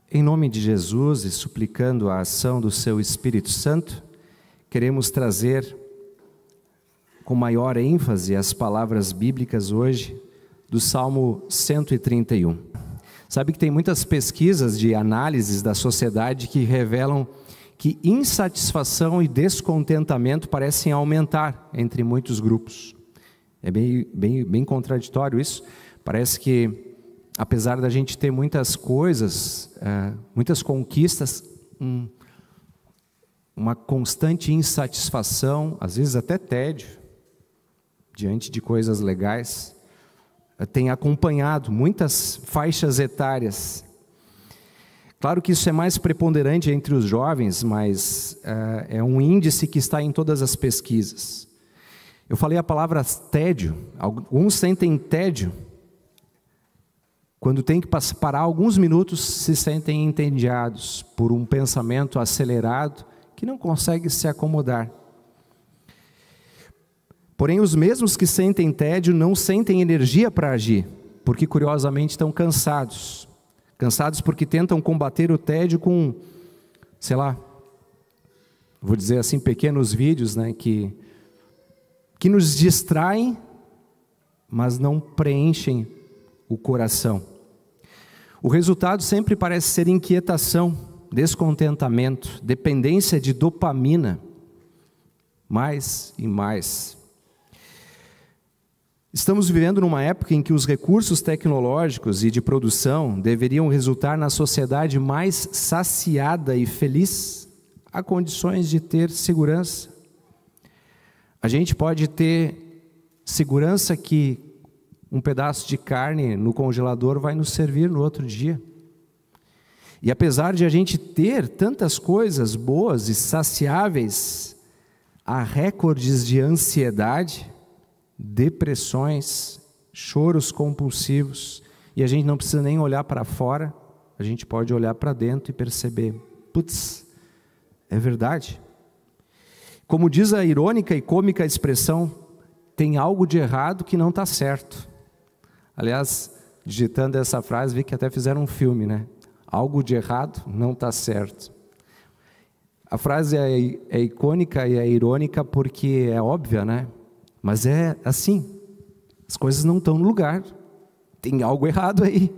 Em nome de Jesus e suplicando a ação do seu Espírito Santo, queremos trazer com maior ênfase as palavras bíblicas hoje do Salmo 131. Sabe que tem muitas pesquisas de análises da sociedade que revelam que insatisfação e descontentamento parecem aumentar entre muitos grupos. É bem contraditório isso. Parece que, apesar da gente ter muitas coisas, muitas conquistas, uma constante insatisfação, às vezes até tédio, diante de coisas legais, tem acompanhado muitas faixas etárias. Claro que isso é mais preponderante entre os jovens, mas é um índice que está em todas as pesquisas. Eu falei a palavra tédio. Alguns sentem tédio. Quando tem que parar alguns minutos, se sentem entediados por um pensamento acelerado que não consegue se acomodar. Porém, os mesmos que sentem tédio não sentem energia para agir, porque curiosamente estão cansados. Cansados porque tentam combater o tédio com, sei lá, vou dizer assim, pequenos vídeos, né, que nos distraem, mas não preenchem o coração. O resultado sempre parece ser inquietação, descontentamento, dependência de dopamina, mais e mais. Estamos vivendo numa época em que os recursos tecnológicos e de produção deveriam resultar na sociedade mais saciada e feliz, a condições de ter segurança. A gente pode ter segurança que um pedaço de carne no congelador vai nos servir no outro dia. E apesar de a gente ter tantas coisas boas e saciáveis, há recordes de ansiedade, depressões, choros compulsivos, e a gente não precisa nem olhar para fora, a gente pode olhar para dentro e perceber, putz, é verdade. Como diz a irônica e cômica expressão, tem algo de errado que não está certo. Aliás, digitando essa frase, vi que até fizeram um filme, né? Algo de errado não está certo. A frase é icônica e é irônica porque é óbvia, né? Mas é assim, as coisas não estão no lugar, tem algo errado aí,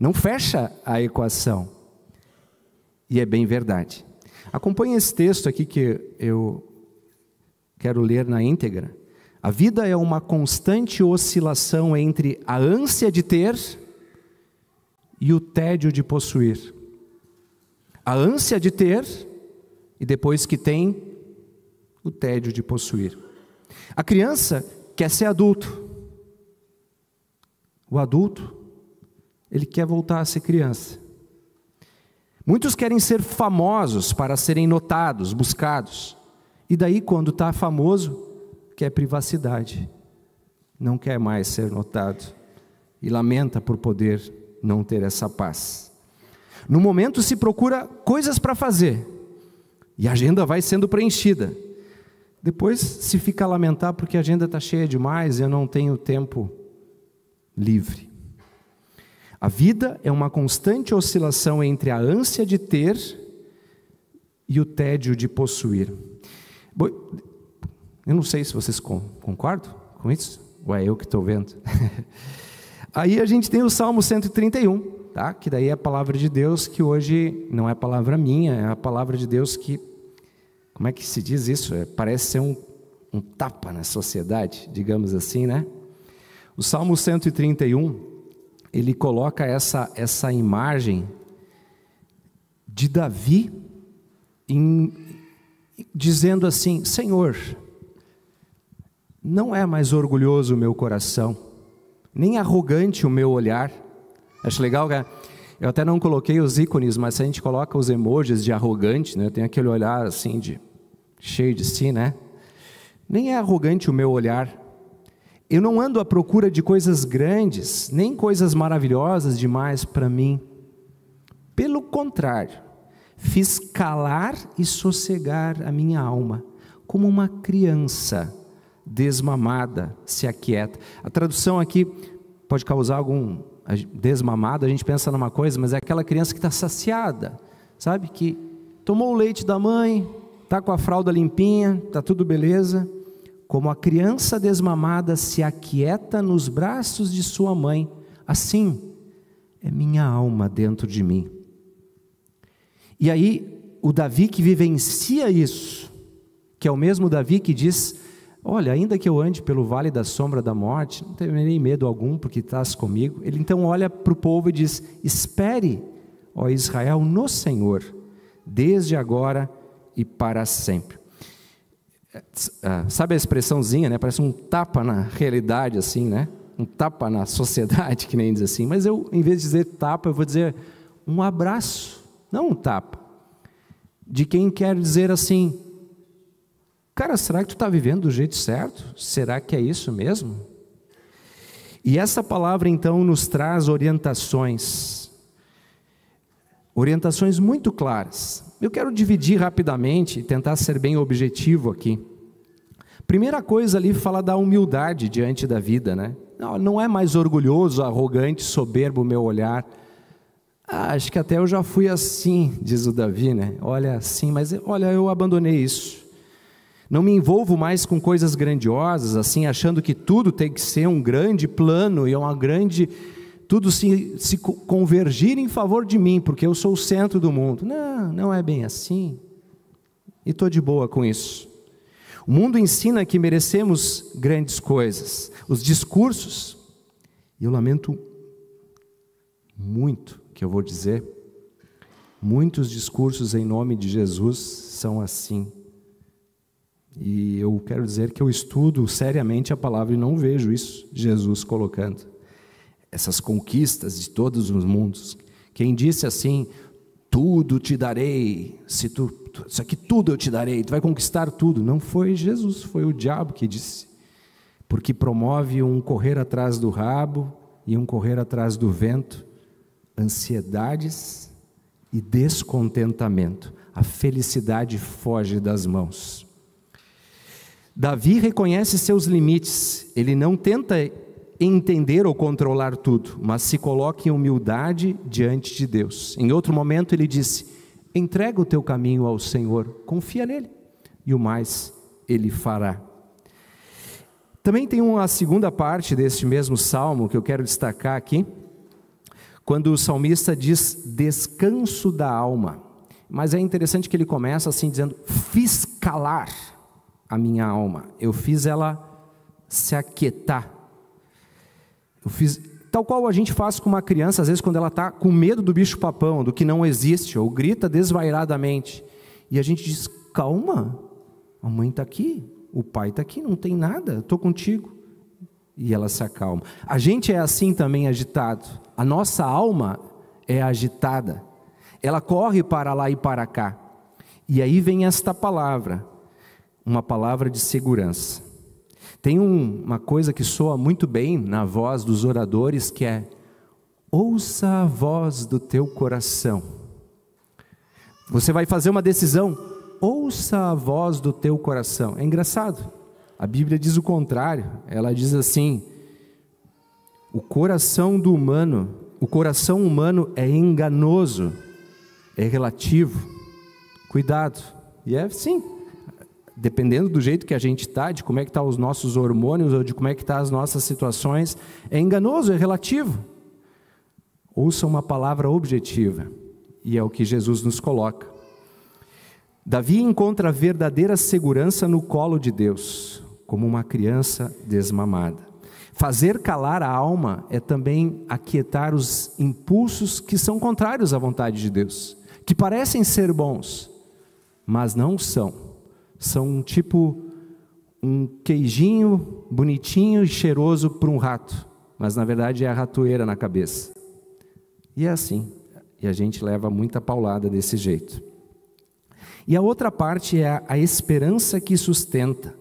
não fecha a equação. E é bem verdade. Acompanhe esse texto aqui que eu quero ler na íntegra. A vida é uma constante oscilação entre a ânsia de ter e o tédio de possuir. A ânsia de ter e depois que tem, o tédio de possuir. A criança quer ser adulto. O adulto, ele quer voltar a ser criança. Muitos querem ser famosos para serem notados, buscados. E daí, quando está famoso, quer privacidade. Não quer mais ser notado. E lamenta por poder não ter essa paz. No momento se procura coisas para fazer. E a agenda vai sendo preenchida. Depois se fica a lamentar porque a agenda está cheia demais e eu não tenho tempo livre. A vida é uma constante oscilação entre a ânsia de ter e o tédio de possuir. Eu não sei se vocês concordam com isso, ou é eu que estou vendo. Aí a gente tem o Salmo 131, tá? Que daí é a palavra de Deus, que hoje não é palavra minha, é a palavra de Deus que, como é que se diz isso? Parece ser um tapa na sociedade, digamos assim, né? O Salmo 131, ele coloca essa imagem de Davi dizendo assim: Senhor, não é mais orgulhoso o meu coração, nem arrogante o meu olhar. Acho legal, cara. Eu até não coloquei os ícones, mas se a gente coloca os emojis de arrogante, né? Tem aquele olhar assim cheio de si, né? Nem é arrogante o meu olhar. Eu não ando à procura de coisas grandes, nem coisas maravilhosas demais para mim. Pelo contrário, fiz calar e sossegar a minha alma, como uma criança desmamada se aquieta. A tradução aqui pode causar algum desmamado, a gente pensa numa coisa, mas é aquela criança que está saciada, sabe? Que tomou o leite da mãe, está com a fralda limpinha, está tudo beleza. Como a criança desmamada se aquieta nos braços de sua mãe, assim é minha alma dentro de mim. E aí, o Davi que vivencia isso, que é o mesmo Davi que diz: olha, ainda que eu ande pelo vale da sombra da morte, não temerei medo algum, porque estás comigo. Ele então olha para o povo e diz: espere, ó Israel, no Senhor, desde agora e para sempre. Sabe a expressãozinha, né? Parece um tapa na realidade, assim, né? Um tapa na sociedade, que nem diz assim. Mas eu, em vez de dizer tapa, eu vou dizer um abraço, não um tapa. De quem quer dizer assim: cara, será que tu está vivendo do jeito certo? Será que é isso mesmo? E essa palavra então nos traz orientações muito claras. Eu quero dividir rapidamente e tentar ser bem objetivo aqui. Primeira coisa ali fala da humildade diante da vida, né? Não é mais orgulhoso, arrogante, soberbo o meu olhar. Acho que até eu já fui assim, diz o Davi, né? Olha, assim, mas olha, eu abandonei isso. Não me envolvo mais com coisas grandiosas, assim, achando que tudo tem que ser um grande plano e uma grande... tudo se convergir em favor de mim, porque eu sou o centro do mundo. Não é bem assim. E estou de boa com isso. O mundo ensina que merecemos grandes coisas. Os discursos, e eu lamento muito que eu vou dizer, muitos discursos em nome de Jesus são assim. E eu quero dizer que eu estudo seriamente a palavra e não vejo isso, Jesus colocando. Essas conquistas de todos os mundos. Quem disse assim: tudo te darei, isso aqui tudo eu te darei, tu vai conquistar tudo. Não foi Jesus, foi o diabo que disse. Porque promove um correr atrás do rabo e um correr atrás do vento, ansiedades e descontentamento. A felicidade foge das mãos. Davi reconhece seus limites, ele não tenta entender ou controlar tudo, mas se coloca em humildade diante de Deus. Em outro momento ele disse: entrega o teu caminho ao Senhor, confia nele, e o mais ele fará. Também tem uma segunda parte deste mesmo salmo que eu quero destacar aqui, quando o salmista diz descanso da alma, mas é interessante que ele começa assim dizendo: fiz calar a minha alma, eu fiz ela se aquietar. Eu fiz, tal qual a gente faz com uma criança, às vezes quando ela está com medo do bicho-papão, do que não existe, ou grita desvairadamente, e a gente diz: calma, a mãe está aqui, o pai está aqui, não tem nada, estou contigo. E ela se acalma. A gente é assim também, agitado. A nossa alma é agitada, ela corre para lá e para cá. E aí vem esta palavra, uma palavra de segurança. Tem uma coisa que soa muito bem na voz dos oradores, que é: ouça a voz do teu coração. Você vai fazer uma decisão, ouça a voz do teu coração. É engraçado, a Bíblia diz o contrário. Ela diz assim: o coração humano é enganoso, é relativo. Cuidado. E é sim, dependendo do jeito que a gente está, de como é que estão os nossos hormônios, ou de como é que estão as nossas situações, é enganoso, é relativo. Ouça uma palavra objetiva, e é o que Jesus nos coloca. Davi encontra a verdadeira segurança no colo de Deus, como uma criança desmamada. Fazer calar a alma é também aquietar os impulsos que são contrários à vontade de Deus, que parecem ser bons, mas não são. São tipo um queijinho bonitinho e cheiroso para um rato, mas na verdade é a ratoeira na cabeça. E é assim, e a gente leva muita paulada desse jeito. E a outra parte é a esperança que sustenta.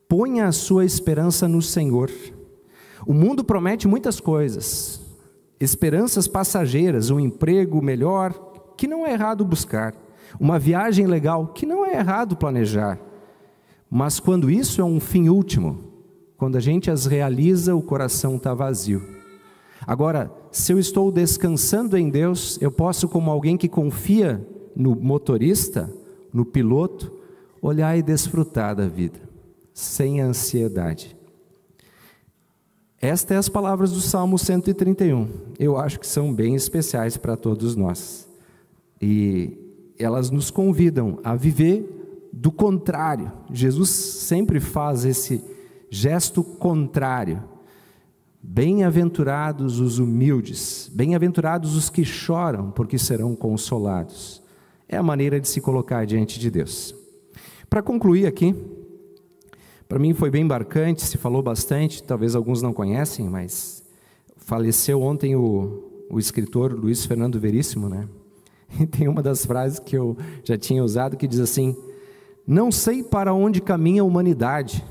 Ponha a sua esperança no Senhor. O mundo promete muitas coisas, esperanças passageiras, um emprego melhor, que não é errado buscar, uma viagem legal, que não é errado planejar, mas quando isso é um fim último, quando a gente as realiza, o coração está vazio. Agora, se eu estou descansando em Deus, eu posso, como alguém que confia no motorista, no piloto, olhar e desfrutar da vida, sem ansiedade. Estas são as palavras do Salmo 131. Eu acho que são bem especiais para todos nós. E elas nos convidam a viver do contrário. Jesus sempre faz esse gesto contrário. Bem-aventurados os humildes, bem-aventurados os que choram, porque serão consolados. É a maneira de se colocar diante de Deus. Para concluir aqui, para mim foi bem marcante, se falou bastante, talvez alguns não conhecem, mas faleceu ontem o escritor Luiz Fernando Veríssimo, né? E tem uma das frases que eu já tinha usado que diz assim: não sei para onde caminha a humanidade,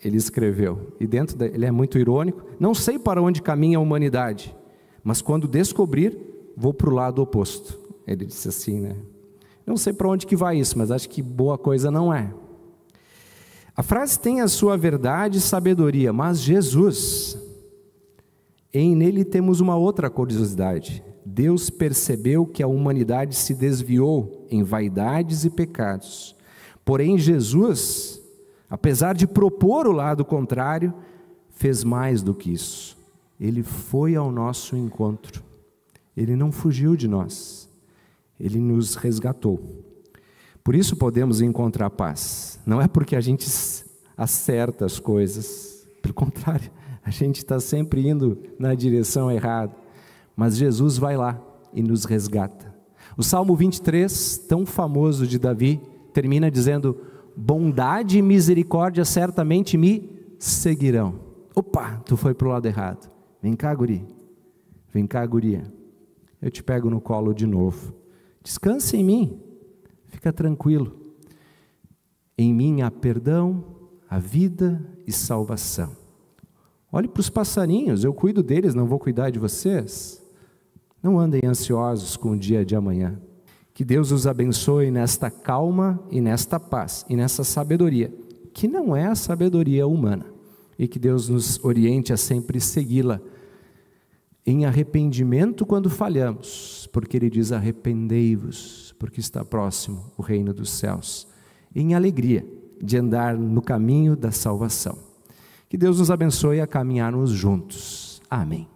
ele escreveu, e ele é muito irônico, não sei para onde caminha a humanidade, mas quando descobrir, vou para o lado oposto. Ele disse assim, né? Não sei para onde que vai isso, mas acho que boa coisa não é. A frase tem a sua verdade e sabedoria, mas Jesus, nele temos uma outra curiosidade. Deus percebeu que a humanidade se desviou em vaidades e pecados. Porém, Jesus, apesar de propor o lado contrário, fez mais do que isso. Ele foi ao nosso encontro. Ele não fugiu de nós. Ele nos resgatou. Por isso podemos encontrar paz. Não é porque a gente acerta as coisas. Pelo contrário, a gente está sempre indo na direção errada. Mas Jesus vai lá e nos resgata. O Salmo 23, tão famoso de Davi, termina dizendo: bondade e misericórdia certamente me seguirão. Opa, tu foi para o lado errado. Vem cá, guri. Vem cá, guria. Eu te pego no colo de novo. Descansa em mim. Fica tranquilo. Em mim há perdão, a vida e salvação. Olhe para os passarinhos, eu cuido deles, não vou cuidar de vocês? Não andem ansiosos com o dia de amanhã. Que Deus os abençoe nesta calma e nesta paz e nessa sabedoria, que não é a sabedoria humana, e que Deus nos oriente a sempre segui-la em arrependimento quando falhamos, porque Ele diz: arrependei-vos, porque está próximo o reino dos céus, em alegria de andar no caminho da salvação. Que Deus nos abençoe a caminharmos juntos. Amém.